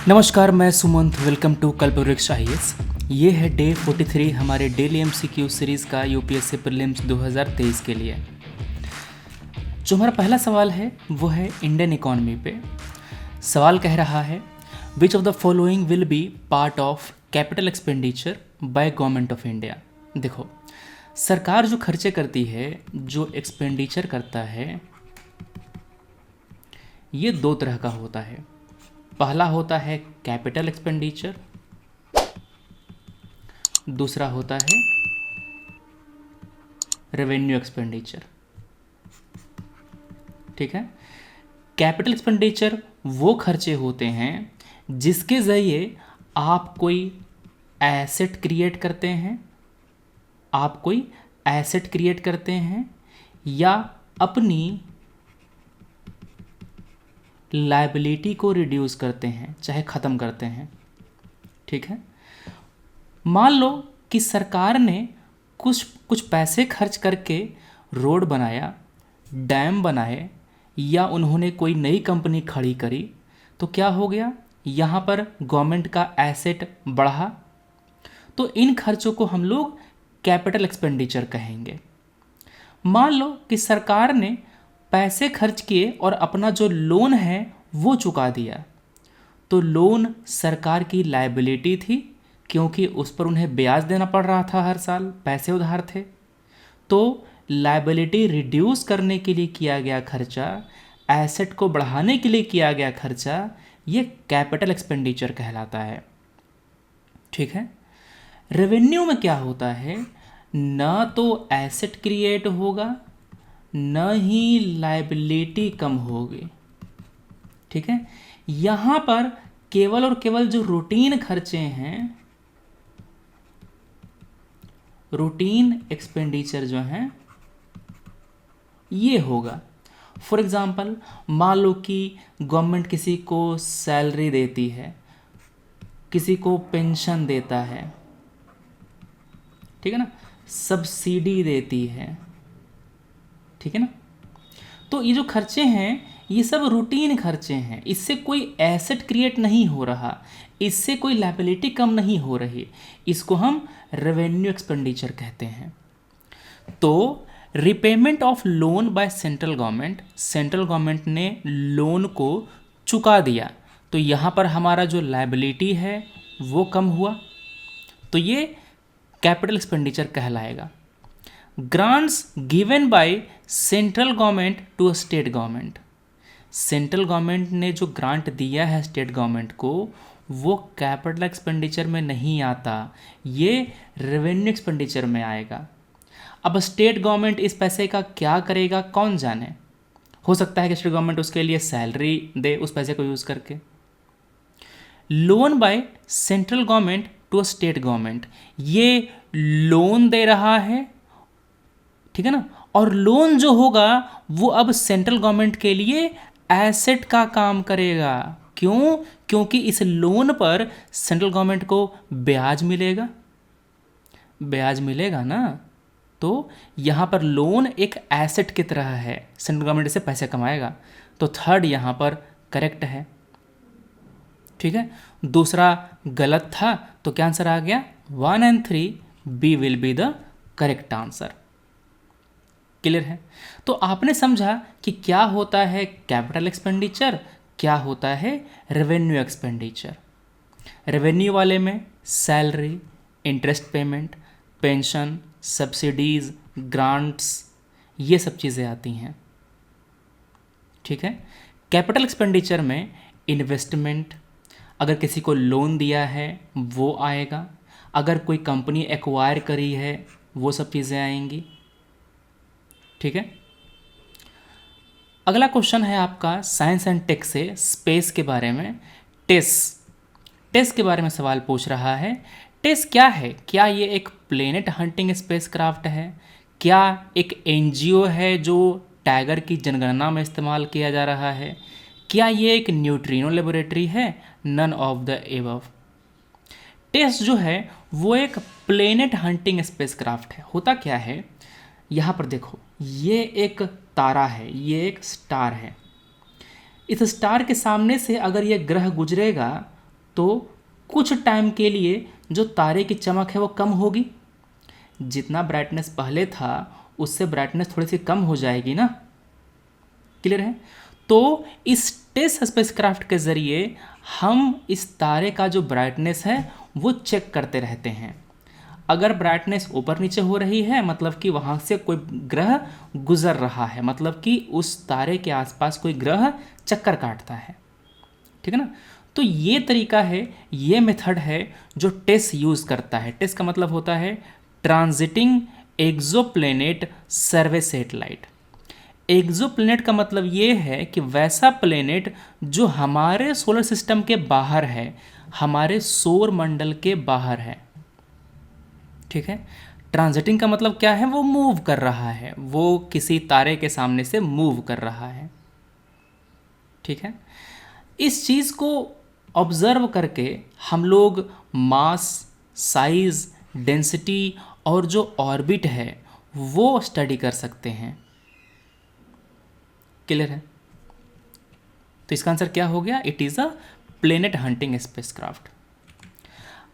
नमस्कार, मैं Sumant. Welcome to Kalpavriksh IAS. ये है डे 43 हमारे डेली एमसीक्यू सीरीज़ का यूपीएससी प्रीलिम्स 2023 के लिए। जो हमारा पहला सवाल है वो है इंडियन इकोनॉमी पे। सवाल कह रहा है which of the following will be part of capital expenditure by government of India. देखो, सरकार जो खर्चे करती है, जो एक्सपेंडिचर करता है, ये दो तरह का होता है। पहला होता है कैपिटल एक्सपेंडिचर, दूसरा होता है रेवेन्यू एक्सपेंडिचर। ठीक है। कैपिटल एक्सपेंडिचर वो खर्चे होते हैं जिसके ज़रिए आप कोई एसेट क्रिएट करते हैं, या अपनी लायबिलिटी को रिड्यूस करते हैं, चाहे ख़त्म करते हैं। ठीक है। मान लो कि सरकार ने कुछ पैसे खर्च करके रोड बनाया, डैम बनाए, या उन्होंने कोई नई कंपनी खड़ी करी, तो क्या हो गया, यहाँ पर गवर्नमेंट का एसेट बढ़ा। तो इन खर्चों को हम लोग कैपिटल एक्सपेंडिचर कहेंगे। मान लो कि सरकार ने पैसे खर्च किए और अपना जो लोन है वो चुका दिया, तो लोन सरकार की लायबिलिटी थी, क्योंकि उस पर उन्हें ब्याज देना पड़ रहा था, हर साल पैसे उधार थे। तो लायबिलिटी रिड्यूस करने के लिए किया गया खर्चा, एसेट को बढ़ाने के लिए किया गया खर्चा, ये कैपिटल एक्सपेंडिचर कहलाता है। ठीक है। रेवेन्यू में क्या होता है, ना तो एसेट क्रिएट होगा, न ही लायबिलिटी कम होगी। ठीक है। यहाँ पर केवल और केवल जो रूटीन खर्चे हैं, रूटीन एक्सपेंडिचर जो हैं, ये होगा। फॉर एग्जाम्पल, मान लो कि गवर्नमेंट किसी को सैलरी देती है, किसी को पेंशन देता है, ठीक है ना, सब्सिडी देती है, ठीक है ना। तो ये जो खर्चे हैं ये सब रूटीन खर्चे हैं, इससे कोई एसेट क्रिएट नहीं हो रहा, इससे कोई लायबिलिटी कम नहीं हो रही, इसको हम रेवेन्यू एक्सपेंडिचर कहते हैं। तो repayment of loan by central government ने लोन को चुका दिया, तो यहाँ पर हमारा जो लायबिलिटी है वो कम हुआ, तो ये कैपिटल एक्सपेंडिचर कहलाएगा। Grants given by central government to state government, central government ने जो ग्रांट दिया है स्टेट गवर्नमेंट को, वो कैपिटल एक्सपेंडिचर में नहीं आता, ये रेवेन्यू एक्सपेंडिचर में आएगा। अब स्टेट गवर्नमेंट इस पैसे का क्या करेगा, कौन जाने। हो सकता है कि स्टेट गवर्नमेंट उसके लिए सैलरी दे उस पैसे को यूज़ करके। Loan by central government to state government, ये लोन दे रहा है, ठीक है ना, और लोन जो होगा वो अब सेंट्रल गवर्नमेंट के लिए एसेट का काम करेगा। क्यों? क्योंकि इस लोन पर सेंट्रल गवर्नमेंट को ब्याज मिलेगा ना। तो यहाँ पर लोन एक एसेट की तरह है, सेंट्रल गवर्नमेंट इससे पैसे कमाएगा, तो थर्ड यहाँ पर करेक्ट है। ठीक है। दूसरा गलत था, तो क्या आंसर आ गया, 1 and 3 B will be the correct answer. Clear है। तो आपने समझा कि क्या होता है कैपिटल एक्सपेंडिचर, क्या होता है रेवेन्यू एक्सपेंडिचर। रेवेन्यू वाले में salary, interest payment, pension, subsidies, grants, ये सब चीज़ें आती हैं। ठीक है। कैपिटल एक्सपेंडिचर में इन्वेस्टमेंट, अगर किसी को लोन दिया है वो आएगा, अगर कोई कंपनी एक्वायर करी है वो सब चीज़ें आएंगी। ठीक है। अगला क्वेश्चन है आपका साइंस एंड टेक से स्पेस के बारे में। टेस के बारे में सवाल पूछ रहा है। टेस क्या है? क्या ये एक प्लेनेट हंटिंग स्पेसक्राफ्ट है? क्या एक एनजीओ है जो टाइगर की जनगणना में इस्तेमाल किया जा रहा है? क्या ये एक न्यूट्रिनो लेबोरेटरी है? None of the above. टेस जो है वो एक प्लेनेट हंटिंग स्पेसक्राफ्ट है। होता क्या है, यहाँ पर देखो, ये एक तारा है, ये एक स्टार है। इस स्टार के सामने से अगर ये ग्रह गुजरेगा तो कुछ टाइम के लिए जो तारे की चमक है वो कम होगी, जितना ब्राइटनेस पहले था उससे ब्राइटनेस थोड़ी सी कम हो जाएगी ना। क्लियर है? तो इस टेस्ट स्पेसक्राफ्ट के ज़रिए हम इस तारे का जो ब्राइटनेस है वो चेक करते रहते हैं। अगर ब्राइटनेस ऊपर नीचे हो रही है मतलब कि वहाँ से कोई ग्रह गुजर रहा है, मतलब कि उस तारे के आसपास कोई ग्रह चक्कर काटता है। ठीक है ना? तो ये तरीका है, ये मेथड है जो टेस यूज़ करता है। टेस का मतलब होता है ट्रांजिटिंग एक्सोप्लैनेट सर्वे सैटेलाइट। एक्सोप्लैनेट का मतलब ये है कि वैसा प्लेनेट जो हमारे सोलर सिस्टम के बाहर है, हमारे सौर मंडल के बाहर है। ठीक है? ट्रांजिटिंग का मतलब क्या है? वो मूव कर रहा है, वो किसी तारे के सामने से मूव कर रहा है। ठीक है? इस चीज़ को ऑब्जर्व करके हम लोग मास, साइज, डेंसिटी और जो ऑर्बिट है वो स्टडी कर सकते हैं। क्लियर है? तो इसका आंसर क्या हो गया? It is a planet hunting spacecraft.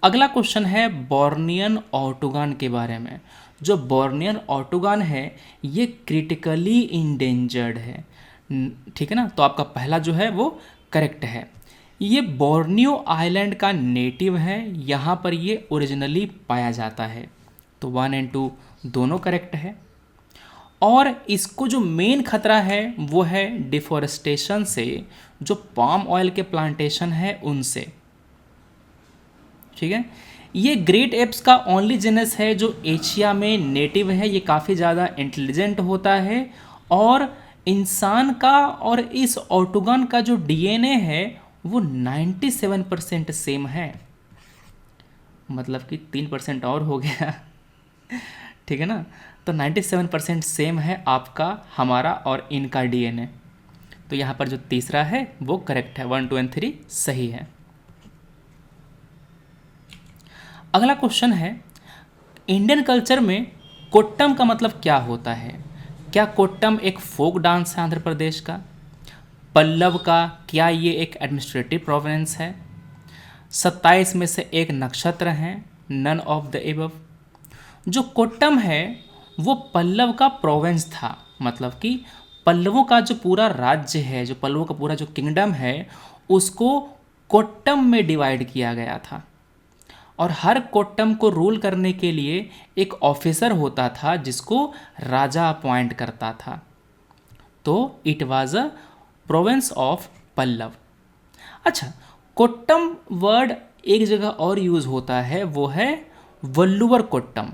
अगला क्वेश्चन है बोर्नियन ऑर्टोगन के बारे में। जो बोर्नियन ऑर्टोगन है ये क्रिटिकली इंडेंजर्ड है। ठीक है ना? तो आपका पहला जो है वो करेक्ट है। ये बोर्नियो आइलैंड का नेटिव है, यहाँ पर ये ओरिजिनली पाया जाता है। तो 1 और 2 दोनों करेक्ट है। और इसको जो मेन खतरा है वो है डिफॉरेस्टेशन से, जो पाम ऑयल के प्लांटेशन है उनसे। ठीक है? ये ग्रेट एप्स का ओनली जेनस है जो एशिया में नेटिव है। ये काफ़ी ज़्यादा इंटेलिजेंट होता है और इंसान का और इस ऑर्टोगन का जो डीएनए है वो 97% सेम है, मतलब कि 3% और हो गया। ठीक है ना? तो 97% सेम है आपका, हमारा और इनका डीएनए। तो यहाँ पर जो तीसरा है वो करेक्ट है, 1, 2 और 3 सही है। अगला क्वेश्चन है, इंडियन कल्चर में कोट्टम का मतलब क्या होता है? क्या कोट्टम एक फोक डांस है आंध्र प्रदेश का? पल्लव का क्या ये एक एडमिनिस्ट्रेटिव प्रोविंस है? 27 में से एक नक्षत्र हैं? None of the above. जो कोट्टम है वो पल्लव का प्रोविंस था, मतलब कि पल्लवों का जो पूरा राज्य है, जो पल्लवों का पूरा जो किंगडम है उसको कोट्टम में डिवाइड किया गया था। और हर कोट्टम को रूल करने के लिए एक ऑफिसर होता था जिसको राजा अपॉइंट करता था। तो it was a province of Pallava. अच्छा, कोट्टम वर्ड एक जगह और यूज़ होता है, वो है वल्लुवर कोट्टम।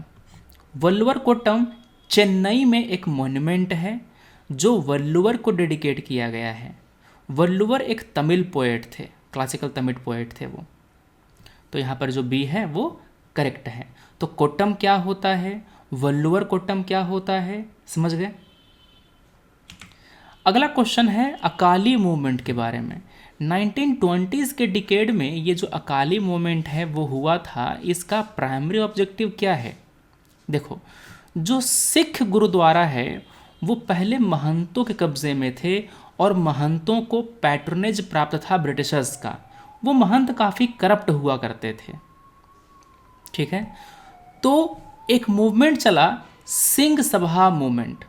वल्लुवर कोट्टम चेन्नई में एक मॉन्यूमेंट है जो वल्लुवर को डेडिकेट किया गया है। वल्लुवर एक तमिल पोएट थे, क्लासिकल तमिल पोएट थे वो। तो यहाँ पर जो बी है वो करेक्ट है। तो कोट्टम क्या होता है, वल्लुवर कोट्टम क्या होता है, समझ गए? अगला क्वेश्चन है अकाली मूवमेंट के बारे में। 1920s के डिकेड में ये जो अकाली मूवमेंट है वो हुआ था, इसका प्राइमरी ऑब्जेक्टिव क्या है? देखो, जो सिख गुरुद्वारा है वो पहले महंतों के कब्जे में थे और महंतों को पैट्रोनेज प्राप्त था ब्रिटिशर्स का। वो महंत काफ़ी करप्ट हुआ करते थे। ठीक है? तो एक मूवमेंट चला, सिंह सभा मूवमेंट।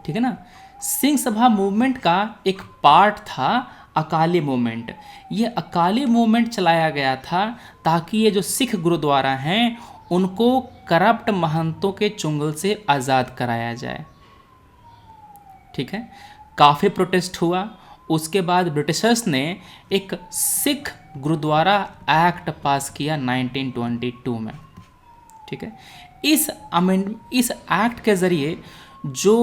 ठीक है ना? सिंह सभा मूवमेंट का एक पार्ट था अकाली मूवमेंट। ये अकाली मूवमेंट चलाया गया था ताकि ये जो सिख गुरुद्वारा हैं उनको करप्ट महंतों के चुंगल से आज़ाद कराया जाए। ठीक है? काफ़ी प्रोटेस्ट हुआ। उसके बाद ब्रिटिशर्स ने एक सिख गुरुद्वारा एक्ट पास किया 1922 में। ठीक है? इस एक्ट के ज़रिए जो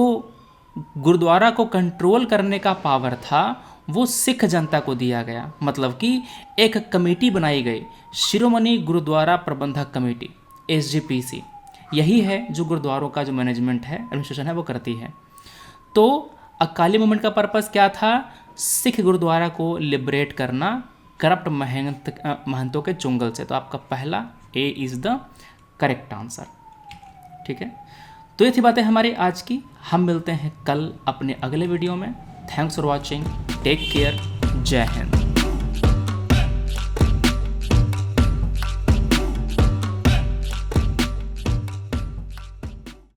गुरुद्वारा को कंट्रोल करने का पावर था वो सिख जनता को दिया गया। मतलब कि एक कमेटी बनाई गई, शिरोमणि गुरुद्वारा प्रबंधक कमेटी, SGPC। यही है जो गुरुद्वारों का जो मैनेजमेंट है, एडमिनिस्ट्रेशन है, वो करती है। तो अकाली मूवमेंट का पर्पस क्या था? सिख गुरुद्वारा को लिबरेट करना करप्ट महंतों के चुंगल से। तो आपका पहला A is the correct answer. ठीक है? तो ये थी बातें हमारी आज की। हम मिलते हैं कल अपने अगले वीडियो में। Thanks for watching, take care, जय हिंद।